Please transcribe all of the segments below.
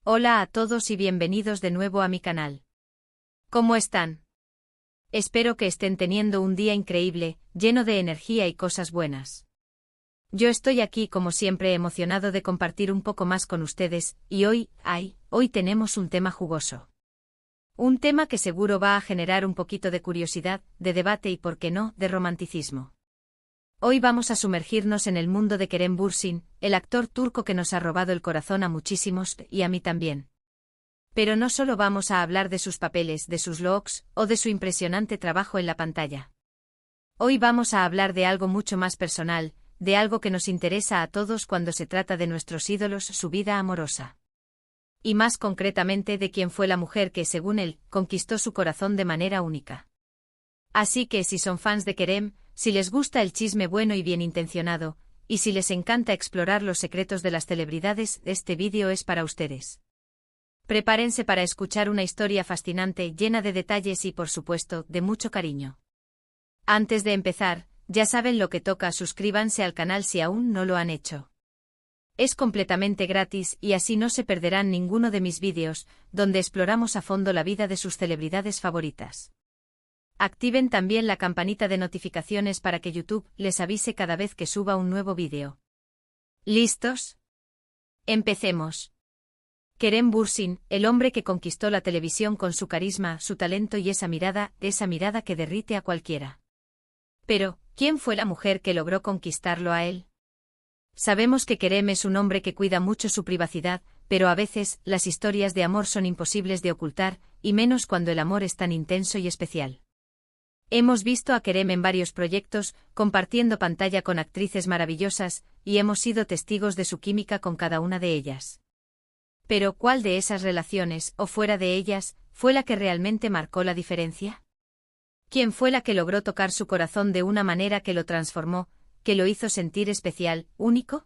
Hola a todos y bienvenidos de nuevo a mi canal. ¿Cómo están? Espero que estén teniendo un día increíble, lleno de energía y cosas buenas. Yo estoy aquí como siempre emocionado de compartir un poco más con ustedes, y hoy tenemos un tema jugoso. Un tema que seguro va a generar un poquito de curiosidad, de debate y, por qué no, de romanticismo. Hoy vamos a sumergirnos en el mundo de Kerem Bürsin, el actor turco que nos ha robado el corazón a muchísimos, y a mí también. Pero no solo vamos a hablar de sus papeles, de sus looks, o de su impresionante trabajo en la pantalla. Hoy vamos a hablar de algo mucho más personal, de algo que nos interesa a todos cuando se trata de nuestros ídolos, su vida amorosa. Y más concretamente de quién fue la mujer que, según él, conquistó su corazón de manera única. Así que si son fans de Kerem, si les gusta el chisme bueno y bien intencionado, y si les encanta explorar los secretos de las celebridades, este vídeo es para ustedes. Prepárense para escuchar una historia fascinante, llena de detalles y, por supuesto, de mucho cariño. Antes de empezar, ya saben lo que toca, suscríbanse al canal si aún no lo han hecho. Es completamente gratis y así no se perderán ninguno de mis vídeos, donde exploramos a fondo la vida de sus celebridades favoritas. Activen también la campanita de notificaciones para que YouTube les avise cada vez que suba un nuevo vídeo. ¿Listos? Empecemos. Kerem Bürsin, el hombre que conquistó la televisión con su carisma, su talento y esa mirada que derrite a cualquiera. Pero, ¿quién fue la mujer que logró conquistarlo a él? Sabemos que Kerem es un hombre que cuida mucho su privacidad, pero a veces las historias de amor son imposibles de ocultar, y menos cuando el amor es tan intenso y especial. Hemos visto a Kerem en varios proyectos, compartiendo pantalla con actrices maravillosas, y hemos sido testigos de su química con cada una de ellas. Pero, ¿cuál de esas relaciones, o fuera de ellas, fue la que realmente marcó la diferencia? ¿Quién fue la que logró tocar su corazón de una manera que lo transformó, que lo hizo sentir especial, único?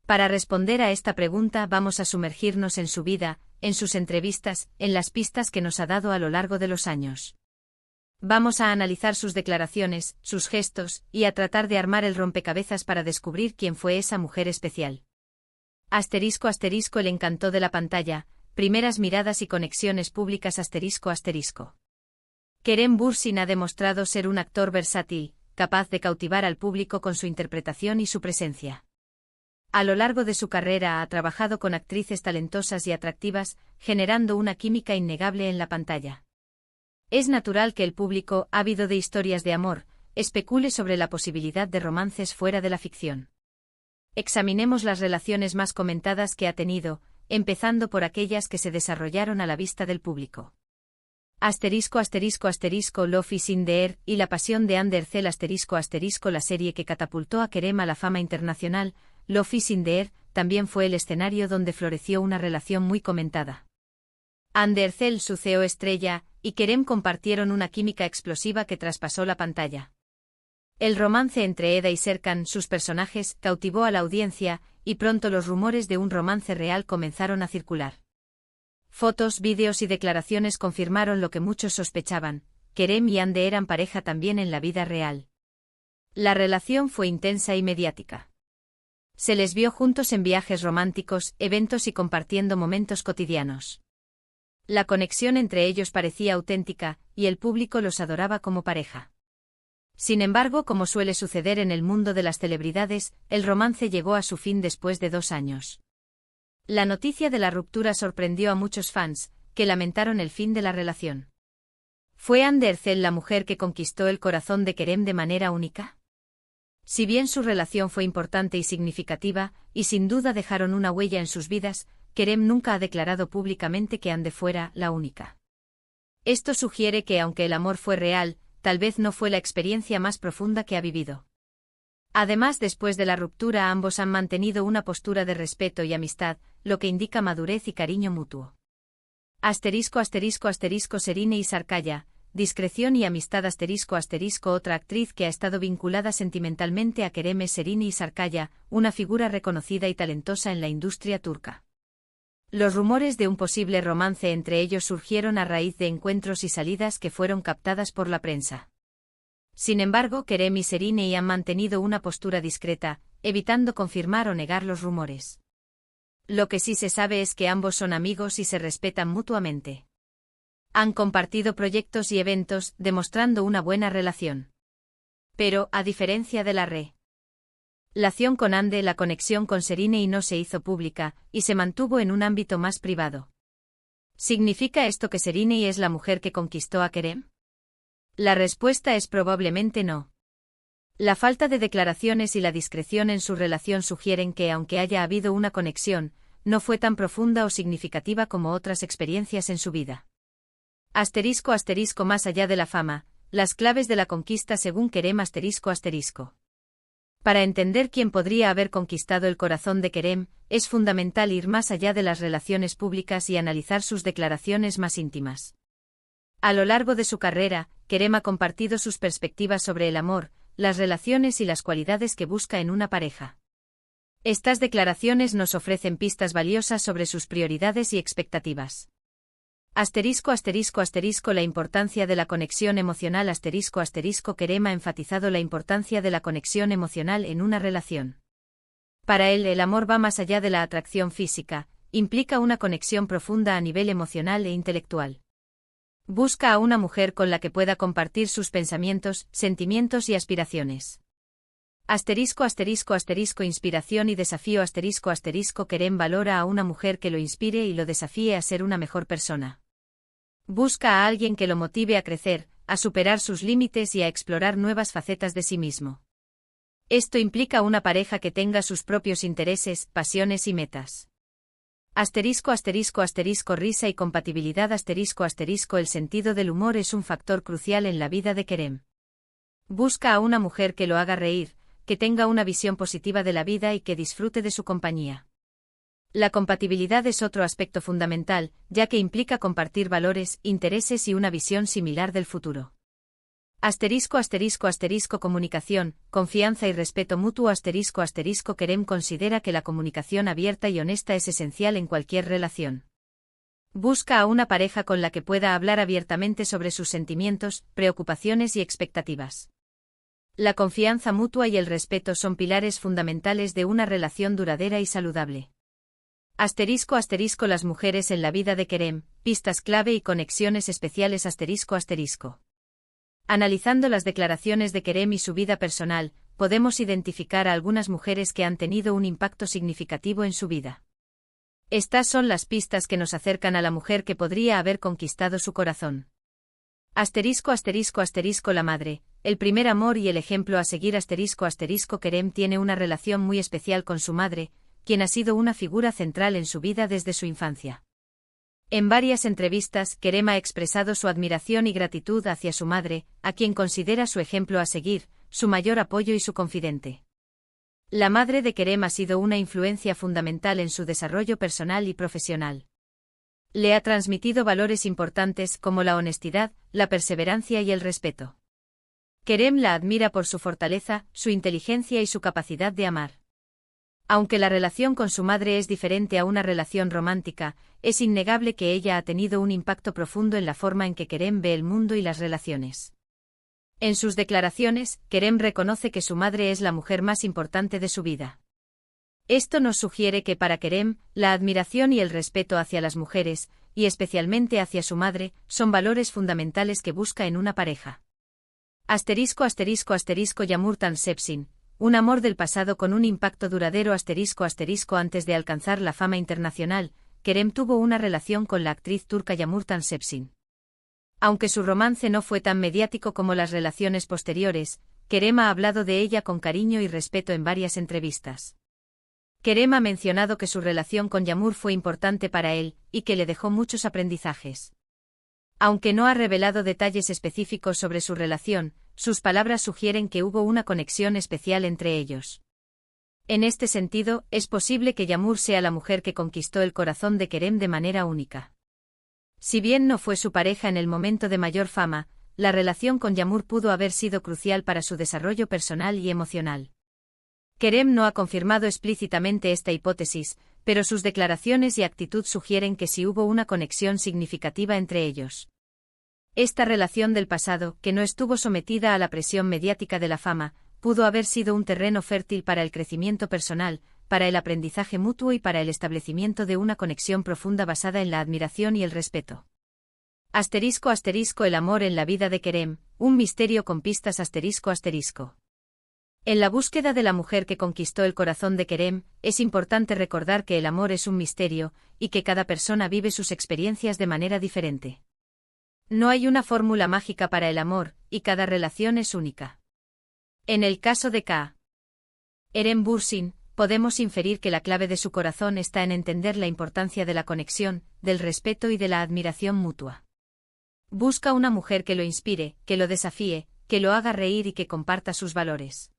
Para responder a esta pregunta vamos a sumergirnos en su vida, en sus entrevistas, en las pistas que nos ha dado a lo largo de los años. Vamos a analizar sus declaraciones, sus gestos, y a tratar de armar el rompecabezas para descubrir quién fue esa mujer especial. *** El encanto de la pantalla, primeras miradas y conexiones públicas ***. Kerem Bürsin ha demostrado ser un actor versátil, capaz de cautivar al público con su interpretación y su presencia. A lo largo de su carrera ha trabajado con actrices talentosas y atractivas, generando una química innegable en la pantalla. Es natural que el público, ávido de historias de amor, especule sobre la posibilidad de romances fuera de la ficción. Examinemos las relaciones más comentadas que ha tenido, empezando por aquellas que se desarrollaron a la vista del público. Love is in the air y La pasión de Andercel ***. La serie que catapultó a Kerem a la fama internacional, Love is in the air, también fue el escenario donde floreció una relación muy comentada. Andercel, su CEO estrella, y Kerem compartieron una química explosiva que traspasó la pantalla. El romance entre Eda y Serkan, sus personajes, cautivó a la audiencia, y pronto los rumores de un romance real comenzaron a circular. Fotos, vídeos y declaraciones confirmaron lo que muchos sospechaban: Kerem y Ande eran pareja también en la vida real. La relación fue intensa y mediática. Se les vio juntos en viajes románticos, eventos y compartiendo momentos cotidianos. La conexión entre ellos parecía auténtica, y el público los adoraba como pareja. Sin embargo, como suele suceder en el mundo de las celebridades, el romance llegó a su fin después de 2 años. La noticia de la ruptura sorprendió a muchos fans, que lamentaron el fin de la relación. ¿Fue Andercel la mujer que conquistó el corazón de Kerem de manera única? Si bien su relación fue importante y significativa, y sin duda dejaron una huella en sus vidas, Kerem nunca ha declarado públicamente que Ande fuera la única. Esto sugiere que aunque el amor fue real, tal vez no fue la experiencia más profunda que ha vivido. Además, después de la ruptura ambos han mantenido una postura de respeto y amistad, lo que indica madurez y cariño mutuo. Serine y Sarkaya, discreción y amistad ***. Otra actriz que ha estado vinculada sentimentalmente a Kerem es Serine y Sarkaya, una figura reconocida y talentosa en la industria turca. Los rumores de un posible romance entre ellos surgieron a raíz de encuentros y salidas que fueron captadas por la prensa. Sin embargo, Kerem y Serine han mantenido una postura discreta, evitando confirmar o negar los rumores. Lo que sí se sabe es que ambos son amigos y se respetan mutuamente. Han compartido proyectos y eventos, demostrando una buena relación. Pero, a diferencia de la relación con Ande, la conexión con Serine no se hizo pública, y se mantuvo en un ámbito más privado. ¿Significa esto que Serine es la mujer que conquistó a Kerem? La respuesta es probablemente no. La falta de declaraciones y la discreción en su relación sugieren que, aunque haya habido una conexión, no fue tan profunda o significativa como otras experiencias en su vida. *** Más allá de la fama, las claves de la conquista según Kerem ***. Para entender quién podría haber conquistado el corazón de Kerem, es fundamental ir más allá de las relaciones públicas y analizar sus declaraciones más íntimas. A lo largo de su carrera, Kerem ha compartido sus perspectivas sobre el amor, las relaciones y las cualidades que busca en una pareja. Estas declaraciones nos ofrecen pistas valiosas sobre sus prioridades y expectativas. ***. La importancia de la conexión emocional ***. Kerem ha enfatizado la importancia de la conexión emocional en una relación. Para él, el amor va más allá de la atracción física, implica una conexión profunda a nivel emocional e intelectual. Busca a una mujer con la que pueda compartir sus pensamientos, sentimientos y aspiraciones. Inspiración y desafío Kerem valora a una mujer que lo inspire y lo desafíe a ser una mejor persona. Busca a alguien que lo motive a crecer, a superar sus límites y a explorar nuevas facetas de sí mismo. Esto implica una pareja que tenga sus propios intereses, pasiones y metas. Risa y compatibilidad El sentido del humor es un factor crucial en la vida de Kerem. Busca a una mujer que lo haga reír, que tenga una visión positiva de la vida y que disfrute de su compañía. La compatibilidad es otro aspecto fundamental, ya que implica compartir valores, intereses y una visión similar del futuro. Comunicación, confianza y respeto mutuo Kerem considera que la comunicación abierta y honesta es esencial en cualquier relación. Busca a una pareja con la que pueda hablar abiertamente sobre sus sentimientos, preocupaciones y expectativas. La confianza mutua y el respeto son pilares fundamentales de una relación duradera y saludable. Las mujeres en la vida de Kerem, pistas clave y conexiones especiales Analizando las declaraciones de Kerem y su vida personal, podemos identificar a algunas mujeres que han tenido un impacto significativo en su vida. Estas son las pistas que nos acercan a la mujer que podría haber conquistado su corazón. La madre, el primer amor y el ejemplo a seguir Kerem tiene una relación muy especial con su madre, quien ha sido una figura central en su vida desde su infancia. En varias entrevistas, Kerem ha expresado su admiración y gratitud hacia su madre, a quien considera su ejemplo a seguir, su mayor apoyo y su confidente. La madre de Kerem ha sido una influencia fundamental en su desarrollo personal y profesional. Le ha transmitido valores importantes como la honestidad, la perseverancia y el respeto. Kerem la admira por su fortaleza, su inteligencia y su capacidad de amar. Aunque la relación con su madre es diferente a una relación romántica, es innegable que ella ha tenido un impacto profundo en la forma en que Kerem ve el mundo y las relaciones. En sus declaraciones, Kerem reconoce que su madre es la mujer más importante de su vida. Esto nos sugiere que para Kerem, la admiración y el respeto hacia las mujeres, y especialmente hacia su madre, son valores fundamentales que busca en una pareja. Yamur Tansepsin, un amor del pasado con un impacto duradero Antes de alcanzar la fama internacional, Kerem tuvo una relación con la actriz turca Yağmur Tansepsin. Aunque su romance no fue tan mediático como las relaciones posteriores, Kerem ha hablado de ella con cariño y respeto en varias entrevistas. Kerem ha mencionado que su relación con Yağmur fue importante para él, y que le dejó muchos aprendizajes. Aunque no ha revelado detalles específicos sobre su relación, sus palabras sugieren que hubo una conexión especial entre ellos. En este sentido, es posible que Yağmur sea la mujer que conquistó el corazón de Kerem de manera única. Si bien no fue su pareja en el momento de mayor fama, la relación con Yağmur pudo haber sido crucial para su desarrollo personal y emocional. Kerem no ha confirmado explícitamente esta hipótesis, pero sus declaraciones y actitud sugieren que sí hubo una conexión significativa entre ellos. Esta relación del pasado, que no estuvo sometida a la presión mediática de la fama, pudo haber sido un terreno fértil para el crecimiento personal, para el aprendizaje mutuo y para el establecimiento de una conexión profunda basada en la admiración y el respeto. Asterisco asterisco el amor en la vida de Kerem, un misterio con pistas asterisco asterisco. En la búsqueda de la mujer que conquistó el corazón de Kerem, es importante recordar que el amor es un misterio, y que cada persona vive sus experiencias de manera diferente. No hay una fórmula mágica para el amor, y cada relación es única. En el caso de Kerem Bürsin, podemos inferir que la clave de su corazón está en entender la importancia de la conexión, del respeto y de la admiración mutua. Busca una mujer que lo inspire, que lo desafíe, que lo haga reír y que comparta sus valores.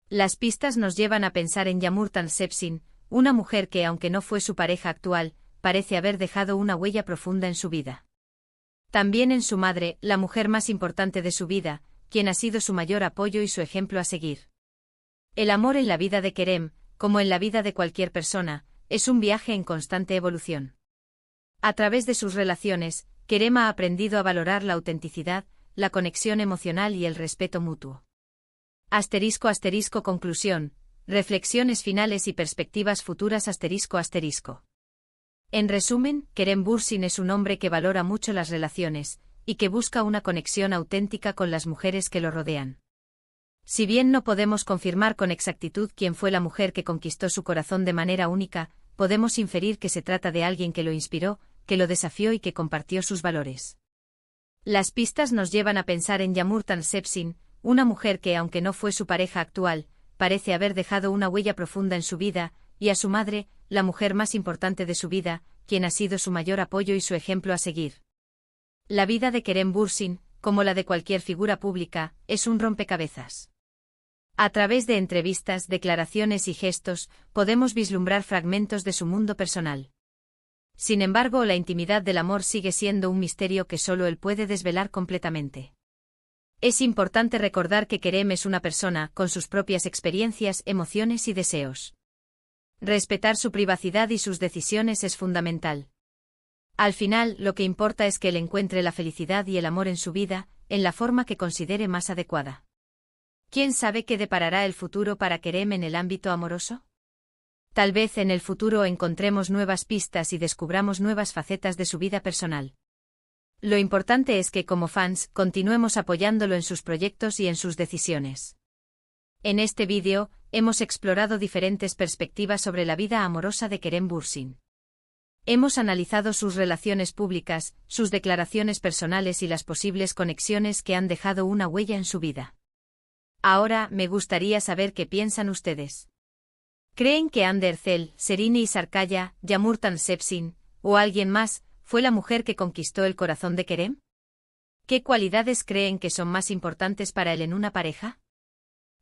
Las pistas nos llevan a pensar en Yamurtan Sepsin, una mujer que, aunque no fue su pareja actual, parece haber dejado una huella profunda en su vida. También en su madre, la mujer más importante de su vida, quien ha sido su mayor apoyo y su ejemplo a seguir. El amor en la vida de Kerem, como en la vida de cualquier persona, es un viaje en constante evolución. A través de sus relaciones, Kerem ha aprendido a valorar la autenticidad, la conexión emocional y el respeto mutuo. Asterisco asterisco conclusión, reflexiones finales y perspectivas futuras asterisco asterisco. En resumen, Kerem Bürsin es un hombre que valora mucho las relaciones, y que busca una conexión auténtica con las mujeres que lo rodean. Si bien no podemos confirmar con exactitud quién fue la mujer que conquistó su corazón de manera única, podemos inferir que se trata de alguien que lo inspiró, que lo desafió y que compartió sus valores. Las pistas nos llevan a pensar en Yamurtan Sepsin, una mujer que, aunque no fue su pareja actual, parece haber dejado una huella profunda en su vida, y a su madre, la mujer más importante de su vida, quien ha sido su mayor apoyo y su ejemplo a seguir. La vida de Kerem Bürsin, como la de cualquier figura pública, es un rompecabezas. A través de entrevistas, declaraciones y gestos, podemos vislumbrar fragmentos de su mundo personal. Sin embargo, la intimidad del amor sigue siendo un misterio que solo él puede desvelar completamente. Es importante recordar que Kerem es una persona, con sus propias experiencias, emociones y deseos. Respetar su privacidad y sus decisiones es fundamental. Al final, lo que importa es que él encuentre la felicidad y el amor en su vida, en la forma que considere más adecuada. ¿Quién sabe qué deparará el futuro para Kerem en el ámbito amoroso? Tal vez en el futuro encontremos nuevas pistas y descubramos nuevas facetas de su vida personal. Lo importante es que, como fans, continuemos apoyándolo en sus proyectos y en sus decisiones. En este vídeo, hemos explorado diferentes perspectivas sobre la vida amorosa de Kerem Bürsin. Hemos analizado sus relaciones públicas, sus declaraciones personales y las posibles conexiones que han dejado una huella en su vida. Ahora, me gustaría saber qué piensan ustedes. ¿Creen que Hande Erçel, Serine y Sarkaya, Yamurtan Sepsin, o alguien más, fue la mujer que conquistó el corazón de Kerem? ¿Qué cualidades creen que son más importantes para él en una pareja?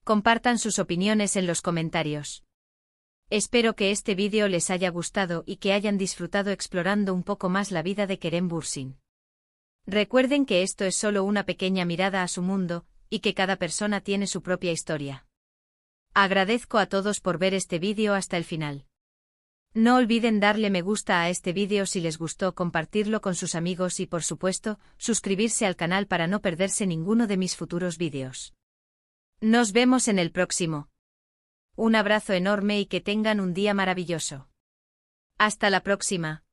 Compartan sus opiniones en los comentarios. Espero que este vídeo les haya gustado y que hayan disfrutado explorando un poco más la vida de Kerem Bürsin. Recuerden que esto es solo una pequeña mirada a su mundo, y que cada persona tiene su propia historia. Agradezco a todos por ver este vídeo hasta el final. No olviden darle me gusta a este vídeo si les gustó, compartirlo con sus amigos y, por supuesto, suscribirse al canal para no perderse ninguno de mis futuros vídeos. Nos vemos en el próximo. Un abrazo enorme y que tengan un día maravilloso. Hasta la próxima.